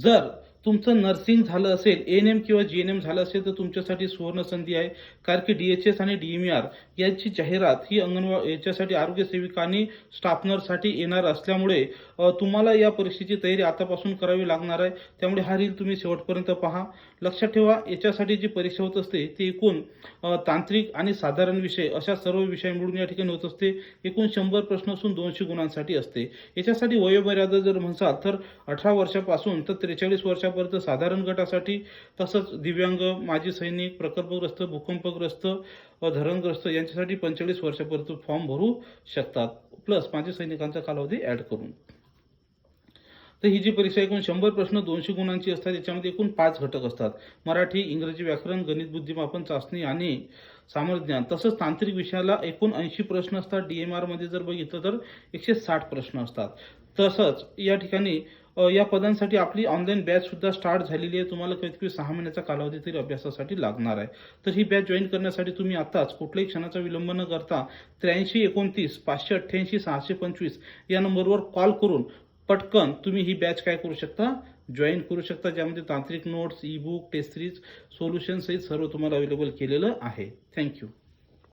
जर तुमचं नर्सिंग झालं असेल, एएनएम किंवा जीएनएम झालं असेल तर तुमच्यासाठी सुवर्ण संधी आहे. कारण की डीएचएस आणि डीएमईआर यांची जाहिरात ही याच्यासाठी आरोग्य सेविका आणि स्टाफ नर्ससाठी येणार असल्यामुळे तुम्हाला या परीक्षेची तयारी आतापासून करावी लागणार आहे. त्यामुळे हा रील तुम्ही शेवटपर्यंत पहा. लक्षात ठेवा, याच्यासाठी जी परीक्षा होत असते ती एकूण तांत्रिक आणि साधारण विषय अशा सर्व विषय मिळून या ठिकाणी होत असते. एकूण 100 प्रश्न असून 200 गुणांसाठी असते. याच्यासाठी वयोमर्यादा जर म्हणसाल तर 18 वर्षापासून तर 43 वर्षापर्यंत साधारण गटासाठी, तसंच दिव्यांग, माजी सैनिक, प्रकल्पग्रस्त, भूकंपग्रस्त, धरणग्रस्त यांच्यासाठी 45 वर्षापर्यंत फॉर्म भरू शकतात, प्लस माजी सैनिकांचा कालावधी ऍड करून. तर ही जी परीक्षा एकूण 100 प्रश्न 200 गुणांची असतात. याच्यामध्ये एकूण 5 घटक असतात: मराठी, इंग्रजी व्याकरण, गणित बुद्धिमापन चाचणी आणि सामान्य ज्ञान. तसंच तांत्रिक विषयाला एकूण 80 प्रश्न असतात. डीएमआर मध्ये जर बघितलं तर 160 प्रश्न असतात. तसंच या ठिकाणी या पदांसाठी आपली ऑनलाईन बॅच सुद्धा स्टार्ट झालेली आहे. तुम्हाला कमीत कमी 6 महिन्याचा कालावधी तरी अभ्यासासाठी लागणार आहे. तर ही बॅच जॉईन करण्यासाठी तुम्ही आताच कुठल्याही क्षणाचा विलंब न करता 83 29 588 625 या नंबरवर कॉल करून पटकन तुम्ही ही बॅच काय करू शकता, जॉईन करू शकता, ज्यामध्ये तांत्रिक notes, e book, test series, solution सहित सर्व तुम्हाला अवेलेबल केलेलं आहे. थँक्यू.